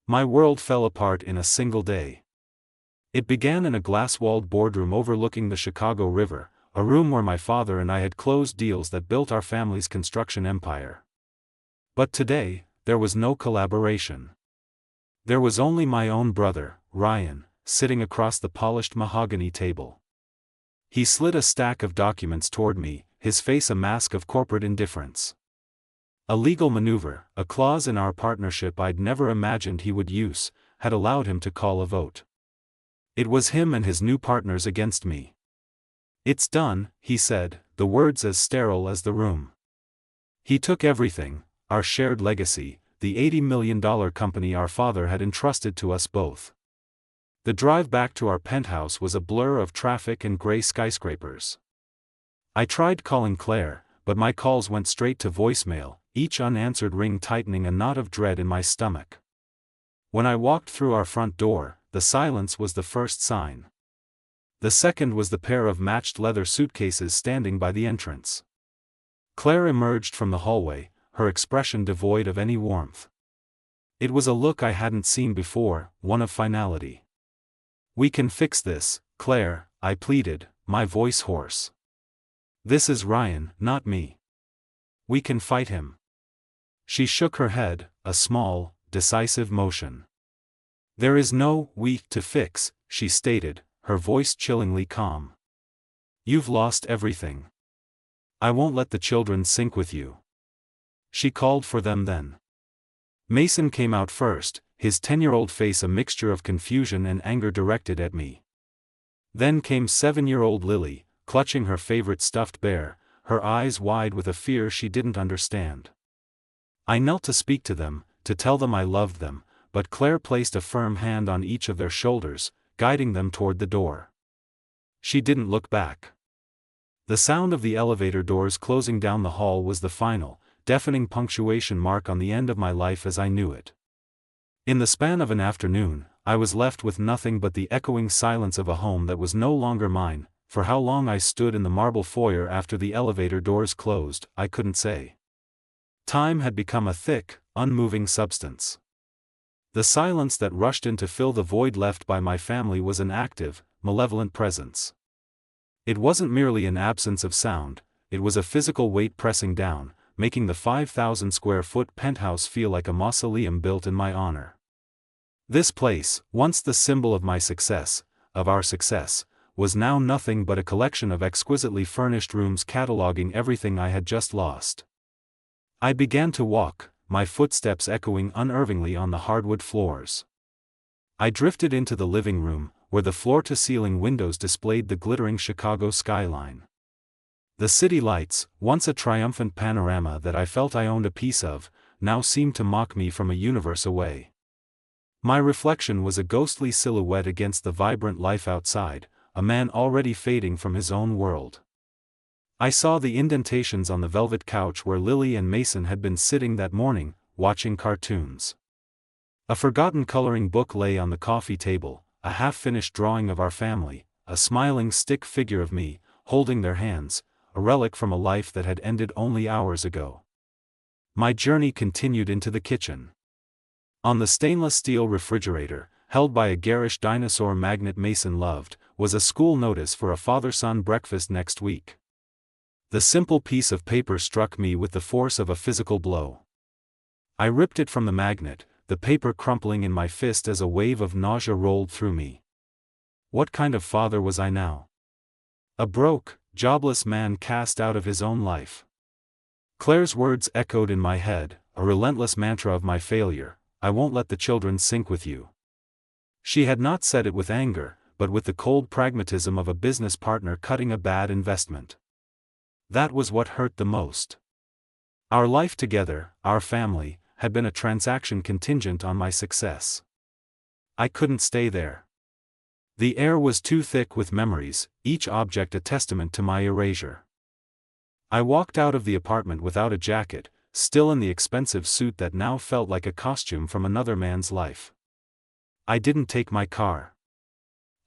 My world fell apart in a single day. It began in a glass-walled boardroom overlooking the Chicago River, a room where my father and I had closed deals that built our family's construction empire. But today, there was no collaboration. There was only my own brother, Ryan, sitting across the polished mahogany table. He slid a stack of documents toward me, his face a mask of corporate indifference. A legal maneuver, a clause in our partnership I'd never imagined he would use, had allowed him to call a vote. It was him and his new partners against me. "It's done," he said, the words as sterile as the room. He took everything, our shared legacy, the $80 million company our father had entrusted to us both. The drive back to our penthouse was a blur of traffic and gray skyscrapers. I tried calling Claire, but my calls went straight to voicemail, each unanswered ring tightening a knot of dread in my stomach. When I walked through our front door, the silence was the first sign. The second was the pair of matched leather suitcases standing by the entrance. Claire emerged from the hallway, her expression devoid of any warmth. It was a look I hadn't seen before, one of finality. "We can fix this, Claire," I pleaded, my voice hoarse. "This is Ryan, not me. We can fight him." She shook her head, a small, decisive motion. "There is no we to fix," she stated, her voice chillingly calm. "You've lost everything. I won't let the children sink with you." She called for them then. Mason came out first, his 10-year-old face a mixture of confusion and anger directed at me. Then came 7-year-old Lily, clutching her favorite stuffed bear, her eyes wide with a fear she didn't understand. I knelt to speak to them, to tell them I loved them, but Claire placed a firm hand on each of their shoulders, guiding them toward the door. She didn't look back. The sound of the elevator doors closing down the hall was the final, deafening punctuation mark on the end of my life as I knew it. In the span of an afternoon, I was left with nothing but the echoing silence of a home that was no longer mine. For how long I stood in the marble foyer after the elevator doors closed, I couldn't say. Time had become a thick, unmoving substance. The silence that rushed in to fill the void left by my family was an active, malevolent presence. It wasn't merely an absence of sound, it was a physical weight pressing down, making the 5,000-square-foot penthouse feel like a mausoleum built in my honor. This place, once the symbol of my success, of our success, was now nothing but a collection of exquisitely furnished rooms cataloging everything I had just lost. I began to walk, my footsteps echoing unervingly on the hardwood floors. I drifted into the living room, where the floor-to-ceiling windows displayed the glittering Chicago skyline. The city lights, once a triumphant panorama that I felt I owned a piece of, now seemed to mock me from a universe away. My reflection was a ghostly silhouette against the vibrant life outside, a man already fading from his own world. I saw the indentations on the velvet couch where Lily and Mason had been sitting that morning, watching cartoons. A forgotten coloring book lay on the coffee table, a half-finished drawing of our family, a smiling stick figure of me, holding their hands, a relic from a life that had ended only hours ago. My journey continued into the kitchen. On the stainless steel refrigerator, held by a garish dinosaur magnet Mason loved, was a school notice for a father-son breakfast next week. The simple piece of paper struck me with the force of a physical blow. I ripped it from the magnet, the paper crumpling in my fist as a wave of nausea rolled through me. What kind of father was I now? A broke, jobless man cast out of his own life. Claire's words echoed in my head, a relentless mantra of my failure: "I won't let the children sink with you." She had not said it with anger, but with the cold pragmatism of a business partner cutting a bad investment. That was what hurt the most. Our life together, our family, had been a transaction contingent on my success. I couldn't stay there. The air was too thick with memories, each object a testament to my erasure. I walked out of the apartment without a jacket, still in the expensive suit that now felt like a costume from another man's life. I didn't take my car.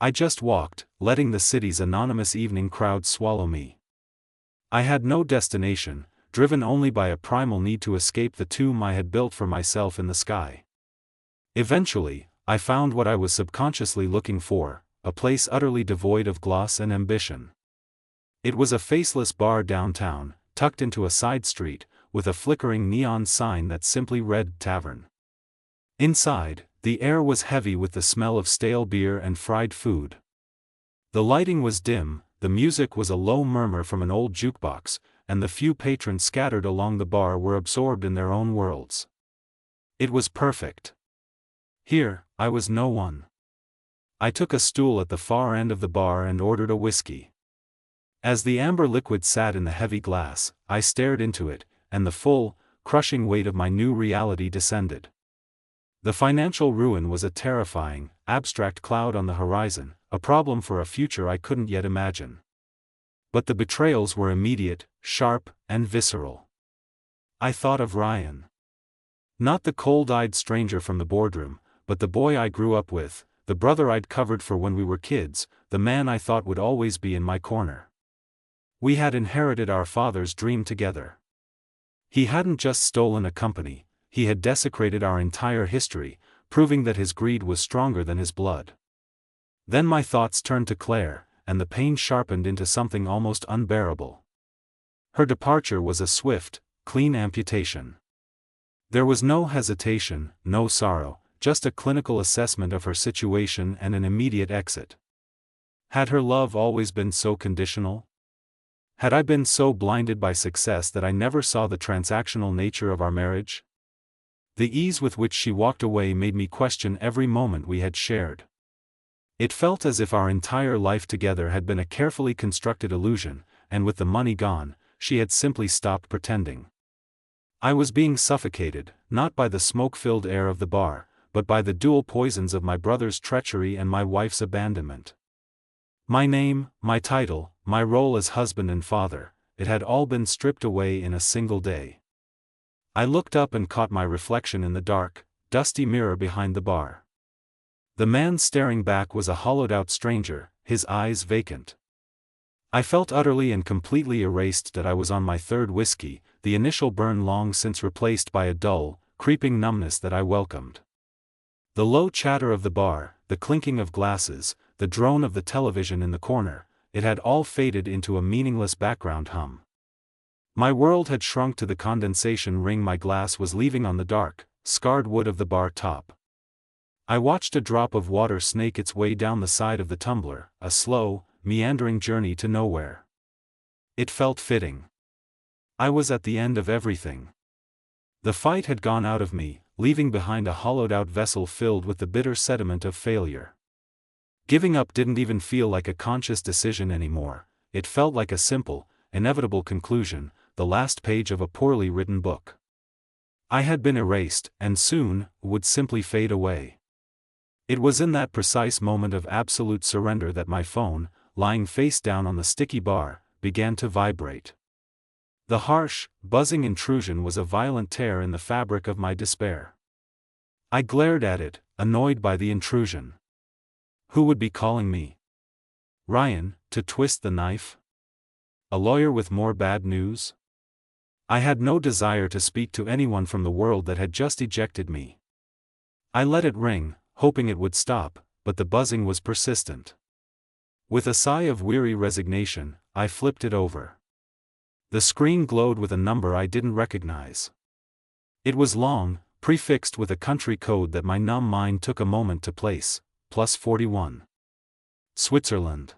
I just walked, letting the city's anonymous evening crowd swallow me. I had no destination, driven only by a primal need to escape the tomb I had built for myself in the sky. Eventually, I found what I was subconsciously looking for, a place utterly devoid of gloss and ambition. It was a faceless bar downtown, tucked into a side street, with a flickering neon sign that simply read Tavern. Inside, the air was heavy with the smell of stale beer and fried food. The lighting was dim, the music was a low murmur from an old jukebox, and the few patrons scattered along the bar were absorbed in their own worlds. It was perfect. Here, I was no one. I took a stool at the far end of the bar and ordered a whiskey. As the amber liquid sat in the heavy glass, I stared into it, and the full, crushing weight of my new reality descended. The financial ruin was a terrifying, abstract cloud on the horizon, a problem for a future I couldn't yet imagine. But the betrayals were immediate, sharp, and visceral. I thought of Ryan. Not the cold-eyed stranger from the boardroom, but the boy I grew up with, the brother I'd covered for when we were kids, the man I thought would always be in my corner. We had inherited our father's dream together. He hadn't just stolen a company, he had desecrated our entire history, proving that his greed was stronger than his blood. Then my thoughts turned to Claire, and the pain sharpened into something almost unbearable. Her departure was a swift, clean amputation. There was no hesitation, no sorrow, just a clinical assessment of her situation and an immediate exit. Had her love always been so conditional? Had I been so blinded by success that I never saw the transactional nature of our marriage? The ease with which she walked away made me question every moment we had shared. It felt as if our entire life together had been a carefully constructed illusion, and with the money gone, she had simply stopped pretending. I was being suffocated, not by the smoke-filled air of the bar, but by the dual poisons of my brother's treachery and my wife's abandonment. My name, my title, my role as husband and father, it had all been stripped away in a single day. I looked up and caught my reflection in the dark, dusty mirror behind the bar. The man staring back was a hollowed-out stranger, his eyes vacant. I felt utterly and completely erased that I was on my third whiskey, the initial burn long since replaced by a dull, creeping numbness that I welcomed. The low chatter of the bar, the clinking of glasses, the drone of the television in the corner, it had all faded into a meaningless background hum. My world had shrunk to the condensation ring my glass was leaving on the dark, scarred wood of the bar top. I watched a drop of water snake its way down the side of the tumbler, a slow, meandering journey to nowhere. It felt fitting. I was at the end of everything. The fight had gone out of me, leaving behind a hollowed-out vessel filled with the bitter sediment of failure. Giving up didn't even feel like a conscious decision anymore, it felt like a simple, inevitable conclusion, the last page of a poorly written book. I had been erased, and soon, would simply fade away. It was in that precise moment of absolute surrender that my phone, lying face down on the sticky bar, began to vibrate. The harsh, buzzing intrusion was a violent tear in the fabric of my despair. I glared at it, annoyed by the intrusion. Who would be calling me? Ryan, to twist the knife? A lawyer with more bad news? I had no desire to speak to anyone from the world that had just ejected me. I let it ring, hoping it would stop, but the buzzing was persistent. With a sigh of weary resignation, I flipped it over. The screen glowed with a number I didn't recognize. It was long, prefixed with a country code that my numb mind took a moment to place, +41. Switzerland.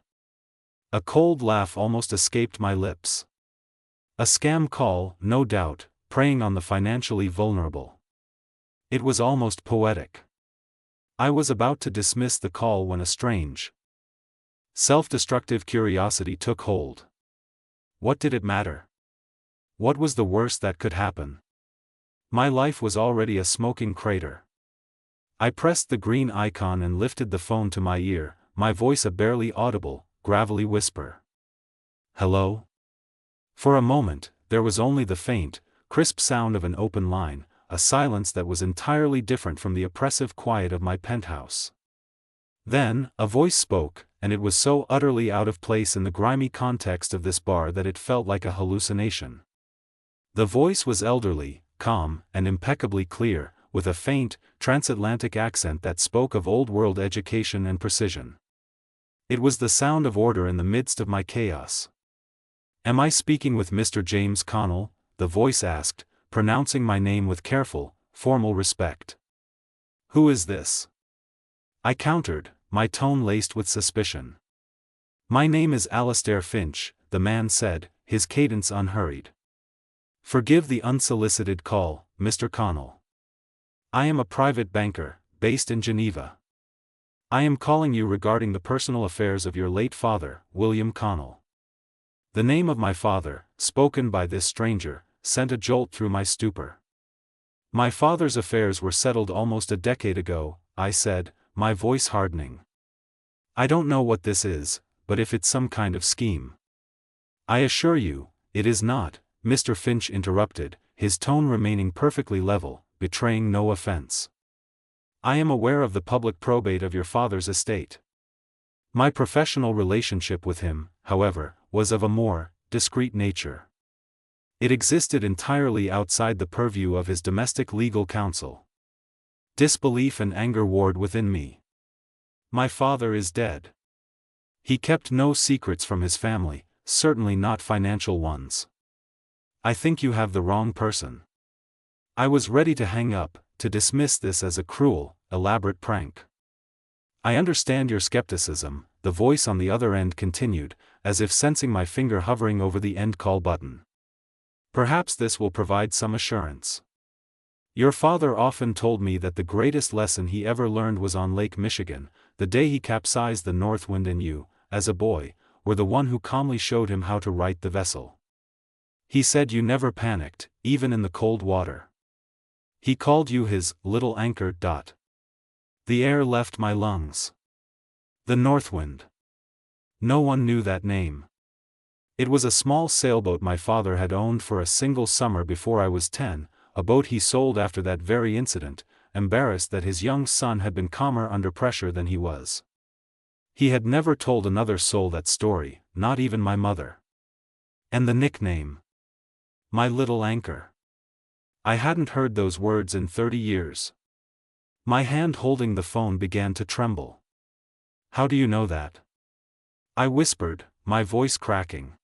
A cold laugh almost escaped my lips. A scam call, no doubt, preying on the financially vulnerable. It was almost poetic. I was about to dismiss the call when a strange, self-destructive curiosity took hold. What did it matter? What was the worst that could happen? My life was already a smoking crater. I pressed the green icon and lifted the phone to my ear, my voice a barely audible, gravelly whisper. Hello? For a moment, there was only the faint, crisp sound of an open line, a silence that was entirely different from the oppressive quiet of my penthouse. Then, a voice spoke, and it was so utterly out of place in the grimy context of this bar that it felt like a hallucination. The voice was elderly, calm, and impeccably clear, with a faint, transatlantic accent that spoke of old-world education and precision. It was the sound of order in the midst of my chaos. "Am I speaking with Mr. James Connell?" the voice asked, pronouncing my name with careful, formal respect. "Who is this?" I countered, my tone laced with suspicion. "My name is Alastair Finch," the man said, his cadence unhurried. "Forgive the unsolicited call, Mr. Connell. I am a private banker, based in Geneva. I am calling you regarding the personal affairs of your late father, William Connell." The name of my father, spoken by this stranger, sent a jolt through my stupor. "My father's affairs were settled almost a decade ago," I said, my voice hardening. "I don't know what this is, but if it's some kind of scheme—" "I assure you, it is not," Mr. Finch interrupted, his tone remaining perfectly level, betraying no offense. "I am aware of the public probate of your father's estate. My professional relationship with him, however, was of a more discreet nature. It existed entirely outside the purview of his domestic legal counsel." Disbelief and anger warred within me. "My father is dead. He kept no secrets from his family, certainly not financial ones. I think you have the wrong person." I was ready to hang up, to dismiss this as a cruel, elaborate prank. "I understand your skepticism," the voice on the other end continued, as if sensing my finger hovering over the end call button. "Perhaps this will provide some assurance. Your father often told me that the greatest lesson he ever learned was on Lake Michigan, the day he capsized the Northwind, and you, as a boy, were the one who calmly showed him how to right the vessel. He said you never panicked, even in the cold water. He called you his little anchor. The air left my lungs. The Northwind. No one knew that name. It was a small sailboat my father had owned for a single summer before I was 10, a boat he sold after that very incident, embarrassed that his young son had been calmer under pressure than he was. He had never told another soul that story, not even my mother. And the nickname. My little anchor. I hadn't heard those words in 30 years. My hand holding the phone began to tremble. "How do you know that?" I whispered, my voice cracking.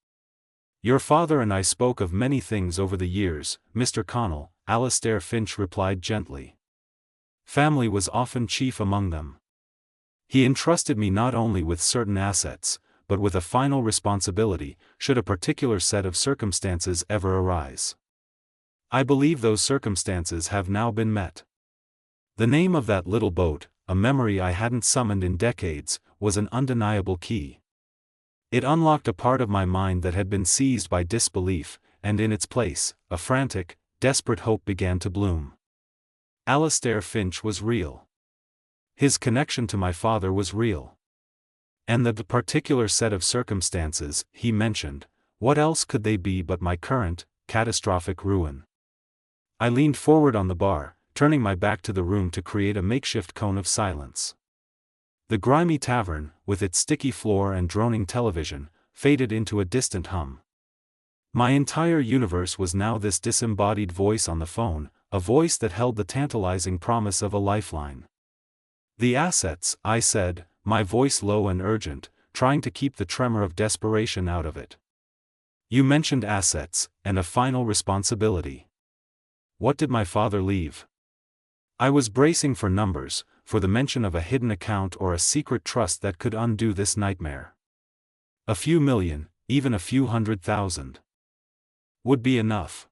"Your father and I spoke of many things over the years, Mr. Connell," Alastair Finch replied gently. "Family was often chief among them. He entrusted me not only with certain assets, but with a final responsibility, should a particular set of circumstances ever arise. I believe those circumstances have now been met." The name of that little boat, a memory I hadn't summoned in decades, was an undeniable key. It unlocked a part of my mind that had been seized by disbelief, and in its place, a frantic, desperate hope began to bloom. Alastair Finch was real. His connection to my father was real. And the particular set of circumstances he mentioned, what else could they be but my current, catastrophic ruin? I leaned forward on the bar, turning my back to the room to create a makeshift cone of silence. The grimy tavern, with its sticky floor and droning television, faded into a distant hum. My entire universe was now this disembodied voice on the phone, a voice that held the tantalizing promise of a lifeline. "The assets," I said, my voice low and urgent, trying to keep the tremor of desperation out of it. "You mentioned assets, and a final responsibility. What did my father leave?" I was bracing for numbers, for the mention of a hidden account or a secret trust that could undo this nightmare. A few million, even a few 100,000. Would be enough.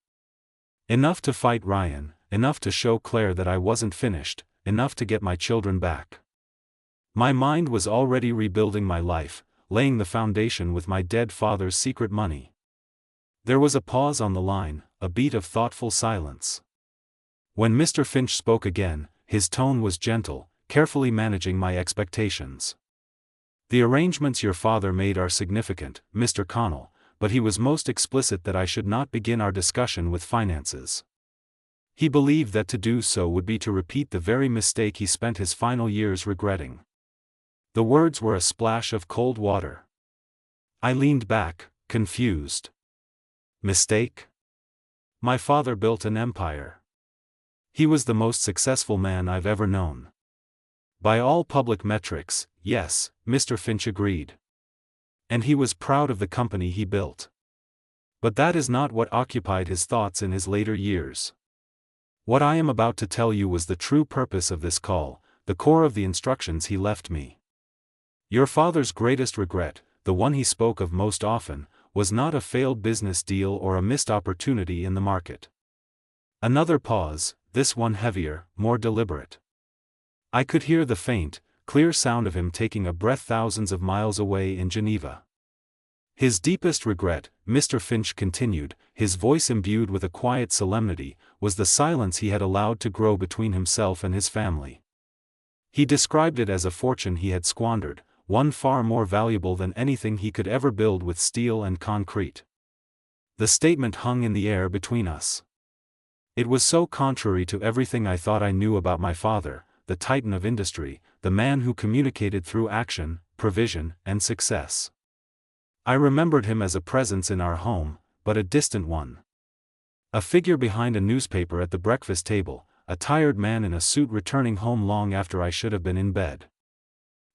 Enough to fight Ryan, enough to show Claire that I wasn't finished, enough to get my children back. My mind was already rebuilding my life, laying the foundation with my dead father's secret money. There was a pause on the line, a beat of thoughtful silence. When Mr. Finch spoke again, his tone was gentle, carefully managing my expectations. "The arrangements your father made are significant, Mr. Connell, but he was most explicit that I should not begin our discussion with finances. He believed that to do so would be to repeat the very mistake he spent his final years regretting." The words were a splash of cold water. I leaned back, confused. Mistake? My father built an empire. He was the most successful man I've ever known. By all public metrics, yes, Mr. Finch agreed. And he was proud of the company he built. But that is not what occupied his thoughts in his later years. What I am about to tell you was the true purpose of this call, the core of the instructions he left me. Your father's greatest regret, the one he spoke of most often, was not a failed business deal or a missed opportunity in the market. Another pause, this one heavier, more deliberate. I could hear the faint, clear sound of him taking a breath thousands of miles away in Geneva. His deepest regret, Mr. Finch continued, his voice imbued with a quiet solemnity, was the silence he had allowed to grow between himself and his family. He described it as a fortune he had squandered, one far more valuable than anything he could ever build with steel and concrete. The statement hung in the air between us. It was so contrary to everything I thought I knew about my father, the titan of industry, the man who communicated through action, provision, and success. I remembered him as a presence in our home, but a distant one. A figure behind a newspaper at the breakfast table, a tired man in a suit returning home long after I should have been in bed.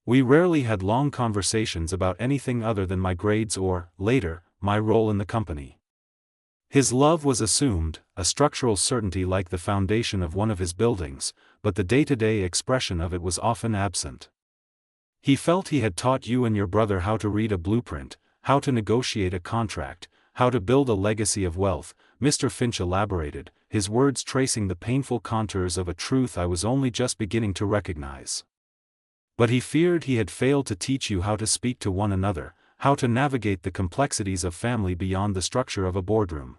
We rarely had long conversations about anything other than my grades or, later, my role in the company. His love was assumed, a structural certainty like the foundation of one of his buildings, but the day-to-day expression of it was often absent. He felt he had taught you and your brother how to read a blueprint, how to negotiate a contract, how to build a legacy of wealth, Mr. Finch elaborated, his words tracing the painful contours of a truth I was only just beginning to recognize. But he feared he had failed to teach you how to speak to one another, how to navigate the complexities of family beyond the structure of a boardroom.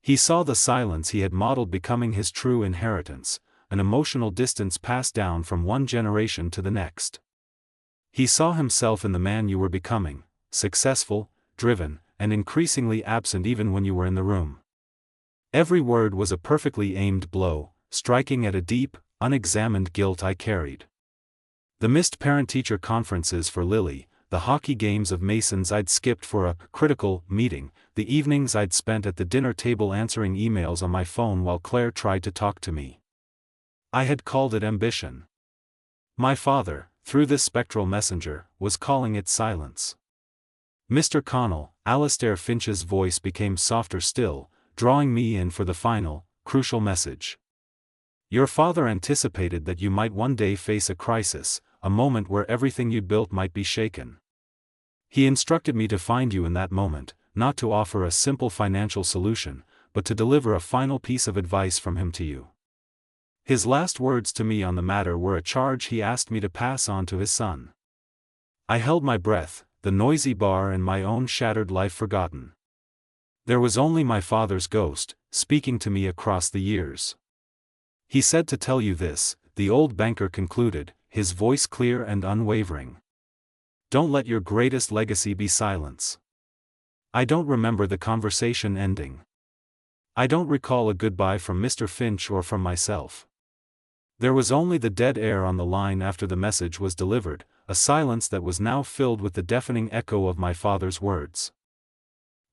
He saw the silence he had modeled becoming his true inheritance, an emotional distance passed down from one generation to the next. He saw himself in the man you were becoming, successful, driven, and increasingly absent even when you were in the room. Every word was a perfectly aimed blow, striking at a deep, unexamined guilt I carried. The missed parent-teacher conferences for Lily, the hockey games of Masons I'd skipped for a critical meeting, the evenings I'd spent at the dinner table answering emails on my phone while Claire tried to talk to me. I had called it ambition. My father, through this spectral messenger, was calling it silence. Mr. Connell, Alastair Finch's voice became softer still, drawing me in for the final, crucial message. Your father anticipated that you might one day face a crisis, a moment where everything you'd built might be shaken. He instructed me to find you in that moment, not to offer a simple financial solution, but to deliver a final piece of advice from him to you. His last words to me on the matter were a charge he asked me to pass on to his son. I held my breath, the noisy bar and my own shattered life forgotten. There was only my father's ghost, speaking to me across the years. He said to tell you this, the old banker concluded, his voice clear and unwavering. Don't let your greatest legacy be silence. I don't remember the conversation ending. I don't recall a goodbye from Mr. Finch or from myself. There was only the dead air on the line after the message was delivered, a silence that was now filled with the deafening echo of my father's words.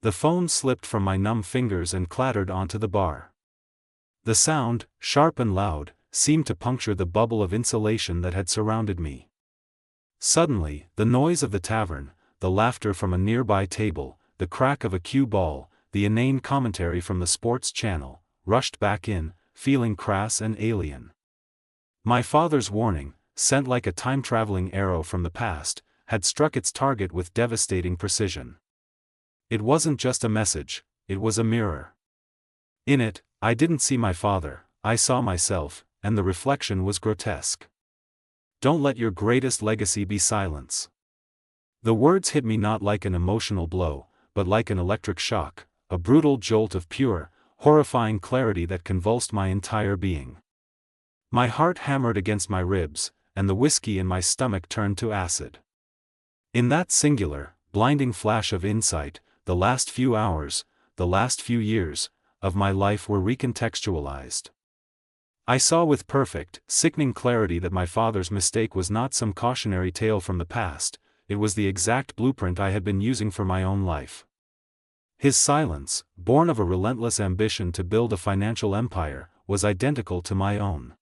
The phone slipped from my numb fingers and clattered onto the bar. The sound, sharp and loud, seemed to puncture the bubble of insulation that had surrounded me. Suddenly, the noise of the tavern, the laughter from a nearby table, the crack of a cue ball, the inane commentary from the sports channel, rushed back in, feeling crass and alien. My father's warning, sent like a time-traveling arrow from the past, had struck its target with devastating precision. It wasn't just a message, it was a mirror. In it, I didn't see my father, I saw myself, and the reflection was grotesque. Don't let your greatest legacy be silence. The words hit me not like an emotional blow, but like an electric shock, a brutal jolt of pure, horrifying clarity that convulsed my entire being. My heart hammered against my ribs, and the whiskey in my stomach turned to acid. In that singular, blinding flash of insight, the last few hours, the last few years, of my life were recontextualized. I saw with perfect, sickening clarity that my father's mistake was not some cautionary tale from the past, it was the exact blueprint I had been using for my own life. His silence, born of a relentless ambition to build a financial empire, was identical to my own.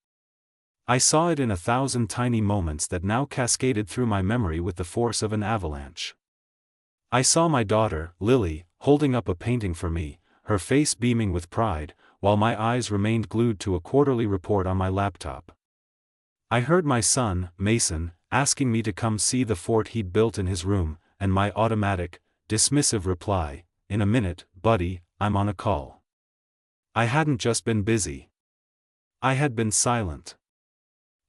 I saw it in 1,000 tiny moments that now cascaded through my memory with the force of an avalanche. I saw my daughter, Lily, holding up a painting for me, her face beaming with pride, while my eyes remained glued to a quarterly report on my laptop. I heard my son, Mason, asking me to come see the fort he'd built in his room, and my automatic, dismissive reply, "In a minute, buddy, I'm on a call." I hadn't just been busy. I had been silent.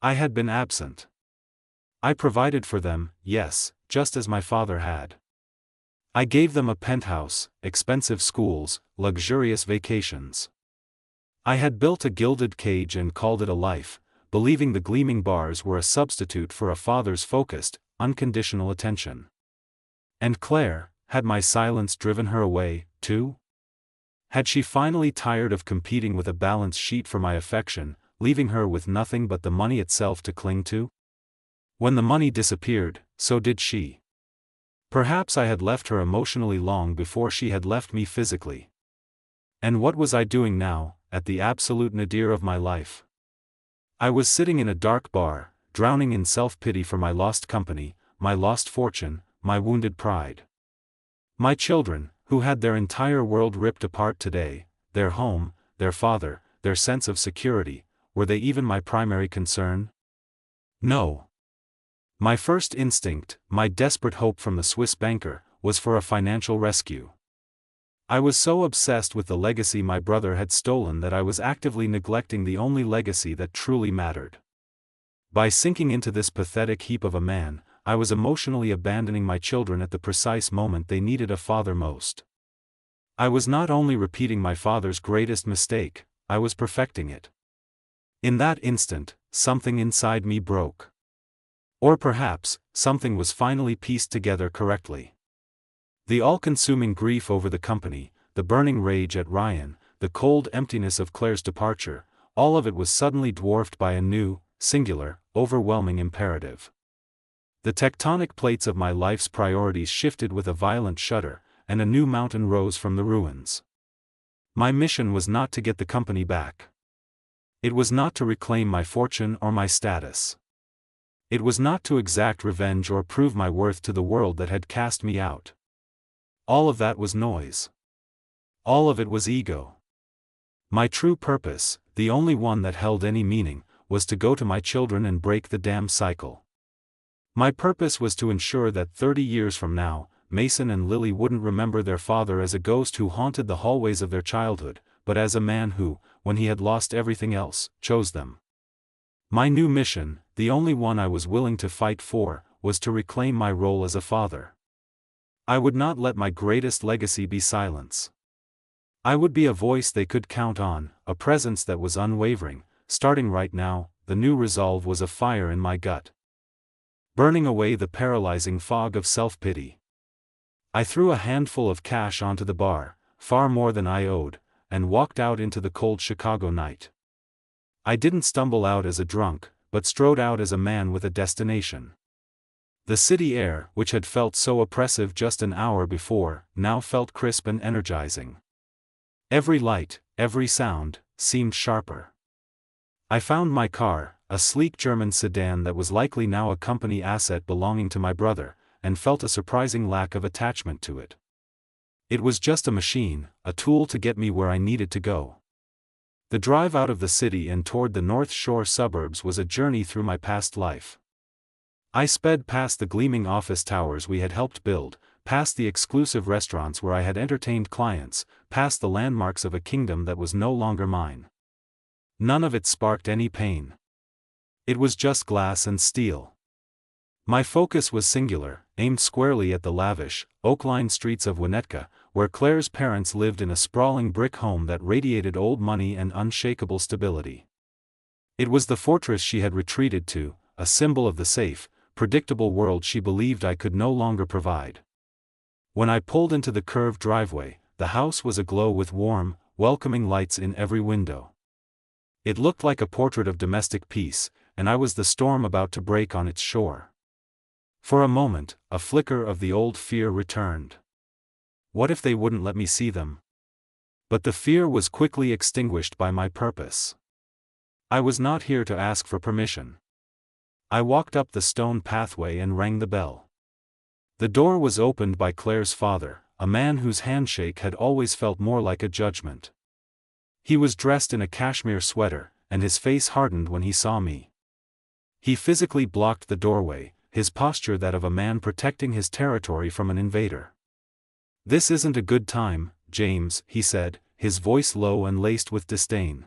I had been absent. I provided for them, yes, just as my father had. I gave them a penthouse, expensive schools, luxurious vacations. I had built a gilded cage and called it a life, believing the gleaming bars were a substitute for a father's focused, unconditional attention. And Claire, had my silence driven her away, too? Had she finally tired of competing with a balance sheet for my affection, leaving her with nothing but the money itself to cling to? When the money disappeared, so did she. Perhaps I had left her emotionally long before she had left me physically. And what was I doing now, at the absolute nadir of my life? I was sitting in a dark bar, drowning in self-pity for my lost company, my lost fortune, my wounded pride. My children, who had their entire world ripped apart today, their home, their father, their sense of security, were they even my primary concern? No. My first instinct, my desperate hope from the Swiss banker, was for a financial rescue. I was so obsessed with the legacy my brother had stolen that I was actively neglecting the only legacy that truly mattered. By sinking into this pathetic heap of a man, I was emotionally abandoning my children at the precise moment they needed a father most. I was not only repeating my father's greatest mistake, I was perfecting it. In that instant, something inside me broke. Or perhaps, something was finally pieced together correctly. The all-consuming grief over the company, the burning rage at Ryan, the cold emptiness of Claire's departure, all of it was suddenly dwarfed by a new, singular, overwhelming imperative. The tectonic plates of my life's priorities shifted with a violent shudder, and a new mountain rose from the ruins. My mission was not to get the company back. It was not to reclaim my fortune or my status. It was not to exact revenge or prove my worth to the world that had cast me out. All of that was noise. All of it was ego. My true purpose, the only one that held any meaning, was to go to my children and break the damn cycle. My purpose was to ensure that 30 years from now, Mason and Lily wouldn't remember their father as a ghost who haunted the hallways of their childhood, but as a man who, when he had lost everything else, chose them. My new mission, the only one I was willing to fight for, was to reclaim my role as a father. I would not let my greatest legacy be silence. I would be a voice they could count on, a presence that was unwavering. Starting right now, the new resolve was a fire in my gut, burning away the paralyzing fog of self-pity. I threw a handful of cash onto the bar, far more than I owed, and walked out into the cold Chicago night. I didn't stumble out as a drunk, but strode out as a man with a destination. The city air, which had felt so oppressive just an hour before, now felt crisp and energizing. Every light, every sound, seemed sharper. I found my car, a sleek German sedan that was likely now a company asset belonging to my brother, and felt a surprising lack of attachment to it. It was just a machine, a tool to get me where I needed to go. The drive out of the city and toward the North Shore suburbs was a journey through my past life. I sped past the gleaming office towers we had helped build, past the exclusive restaurants where I had entertained clients, past the landmarks of a kingdom that was no longer mine. None of it sparked any pain. It was just glass and steel. My focus was singular, aimed squarely at the lavish, oak-lined streets of Winnetka, where Claire's parents lived in a sprawling brick home that radiated old money and unshakable stability. It was the fortress she had retreated to, a symbol of the safe, predictable world she believed I could no longer provide. When I pulled into the curved driveway, the house was aglow with warm, welcoming lights in every window. It looked like a portrait of domestic peace, and I was the storm about to break on its shore. For a moment, a flicker of the old fear returned. What if they wouldn't let me see them? But the fear was quickly extinguished by my purpose. I was not here to ask for permission. I walked up the stone pathway and rang the bell. The door was opened by Claire's father, a man whose handshake had always felt more like a judgment. He was dressed in a cashmere sweater, and his face hardened when he saw me. He physically blocked the doorway, his posture that of a man protecting his territory from an invader. "This isn't a good time, James," he said, his voice low and laced with disdain.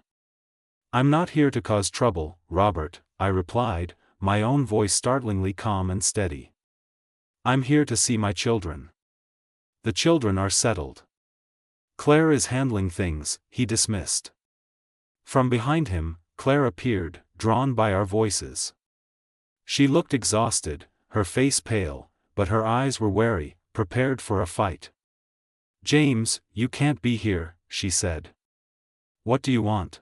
"I'm not here to cause trouble, Robert," I replied, my own voice startlingly calm and steady. "I'm here to see my children. The children are settled. Claire is handling things," he dismissed. From behind him, Claire appeared, drawn by our voices. She looked exhausted, her face pale, but her eyes were wary, prepared for a fight. "James, you can't be here," she said. "What do you want?"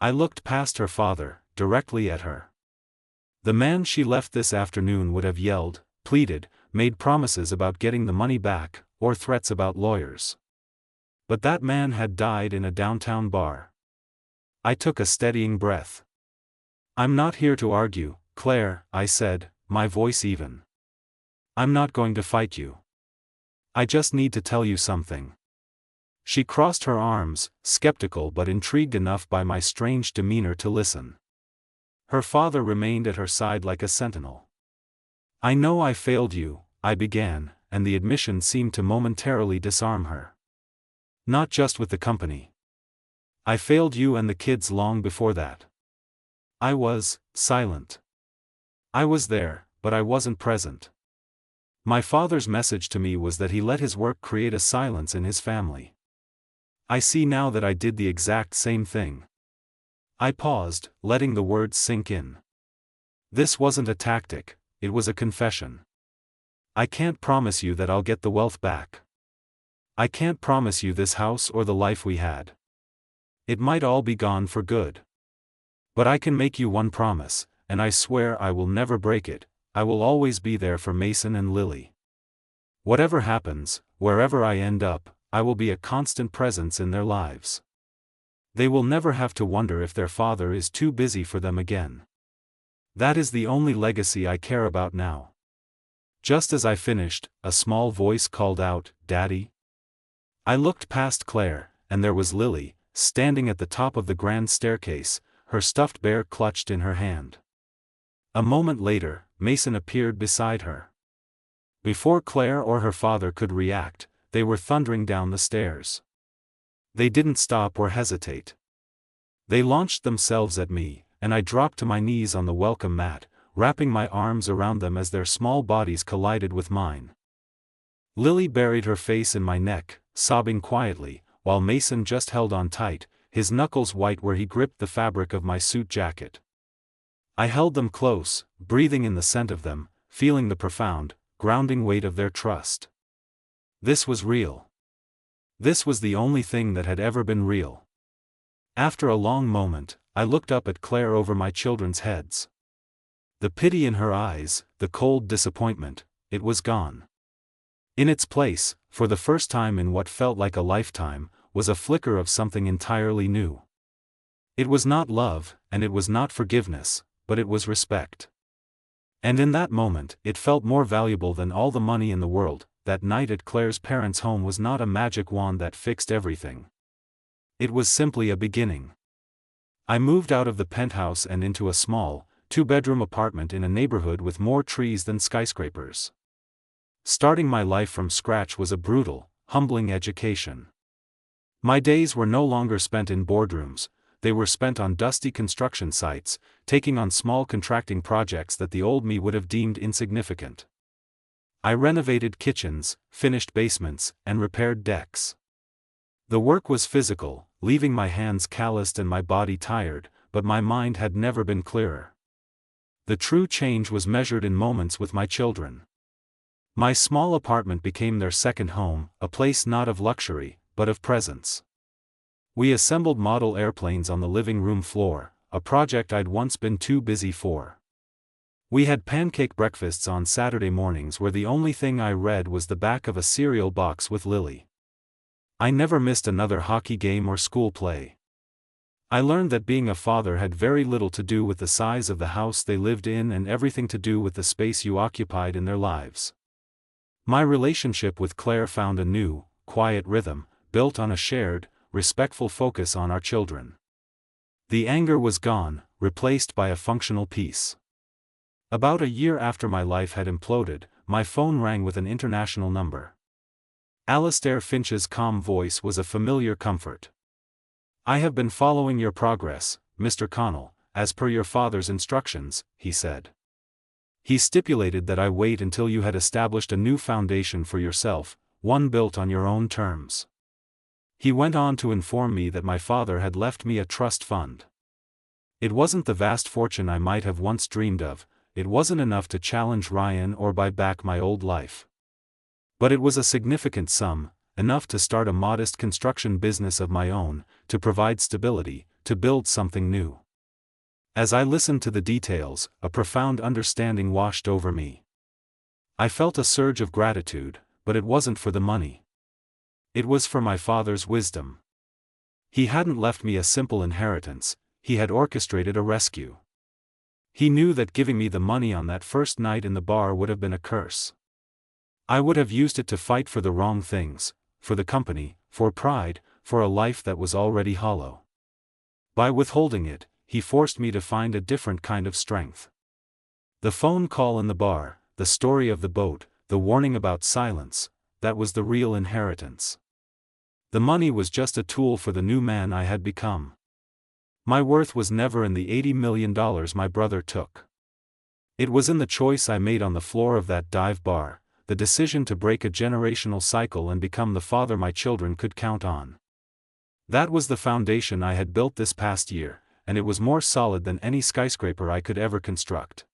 I looked past her father, directly at her. The man she left this afternoon would have yelled, pleaded, made promises about getting the money back, or threats about lawyers. But that man had died in a downtown bar. I took a steadying breath. "I'm not here to argue, Claire," I said, my voice even. "I'm not going to fight you. I just need to tell you something." She crossed her arms, skeptical but intrigued enough by my strange demeanor to listen. Her father remained at her side like a sentinel. "I know I failed you," I began, and the admission seemed to momentarily disarm her. "Not just with the company. I failed you and the kids long before that." I was silent. I was there, but I wasn't present. My father's message to me was that he let his work create a silence in his family. I see now that I did the exact same thing. I paused, letting the words sink in. This wasn't a tactic, it was a confession. I can't promise you that I'll get the wealth back. I can't promise you this house or the life we had. It might all be gone for good. But I can make you one promise, and I swear I will never break it: I will always be there for Mason and Lily. Whatever happens, wherever I end up, I will be a constant presence in their lives. They will never have to wonder if their father is too busy for them again. That is the only legacy I care about now." Just as I finished, a small voice called out, "Daddy?" I looked past Claire, and there was Lily, standing at the top of the grand staircase, her stuffed bear clutched in her hand. A moment later, Mason appeared beside her. Before Claire or her father could react, they were thundering down the stairs. They didn't stop or hesitate. They launched themselves at me, and I dropped to my knees on the welcome mat, wrapping my arms around them as their small bodies collided with mine. Lily buried her face in my neck, sobbing quietly, while Mason just held on tight, his knuckles white where he gripped the fabric of my suit jacket. I held them close, breathing in the scent of them, feeling the profound, grounding weight of their trust. This was real. This was the only thing that had ever been real. After a long moment, I looked up at Claire over my children's heads. The pity in her eyes, the cold disappointment, it was gone. In its place, for the first time in what felt like a lifetime, was a flicker of something entirely new. It was not love, and it was not forgiveness, but it was respect. And in that moment, it felt more valuable than all the money in the world. That night at Claire's parents' home was not a magic wand that fixed everything. It was simply a beginning. I moved out of the penthouse and into a small, two-bedroom apartment in a neighborhood with more trees than skyscrapers. Starting my life from scratch was a brutal, humbling education. My days were no longer spent in boardrooms, they were spent on dusty construction sites, taking on small contracting projects that the old me would have deemed insignificant. I renovated kitchens, finished basements, and repaired decks. The work was physical, leaving my hands calloused and my body tired, but my mind had never been clearer. The true change was measured in moments with my children. My small apartment became their second home, a place not of luxury, but of presence. We assembled model airplanes on the living room floor, a project I'd once been too busy for. We had pancake breakfasts on Saturday mornings where the only thing I read was the back of a cereal box with Lily. I never missed another hockey game or school play. I learned that being a father had very little to do with the size of the house they lived in and everything to do with the space you occupied in their lives. My relationship with Claire found a new, quiet rhythm, built on a shared, respectful focus on our children. The anger was gone, replaced by a functional peace. About a year after my life had imploded, my phone rang with an international number. Alastair Finch's calm voice was a familiar comfort. "I have been following your progress, Mr. Connell, as per your father's instructions," he said. "He stipulated that I wait until you had established a new foundation for yourself, one built on your own terms." He went on to inform me that my father had left me a trust fund. It wasn't the vast fortune I might have once dreamed of, it wasn't enough to challenge Ryan or buy back my old life. But it was a significant sum, enough to start a modest construction business of my own, to provide stability, to build something new. As I listened to the details, a profound understanding washed over me. I felt a surge of gratitude, but it wasn't for the money. It was for my father's wisdom. He hadn't left me a simple inheritance, he had orchestrated a rescue. He knew that giving me the money on that first night in the bar would have been a curse. I would have used it to fight for the wrong things, for the company, for pride, for a life that was already hollow. By withholding it, he forced me to find a different kind of strength. The phone call in the bar, the story of the boat, the warning about silence, that was the real inheritance. The money was just a tool for the new man I had become. My worth was never in the $80 million my brother took. It was in the choice I made on the floor of that dive bar, the decision to break a generational cycle and become the father my children could count on. That was the foundation I had built this past year, and it was more solid than any skyscraper I could ever construct.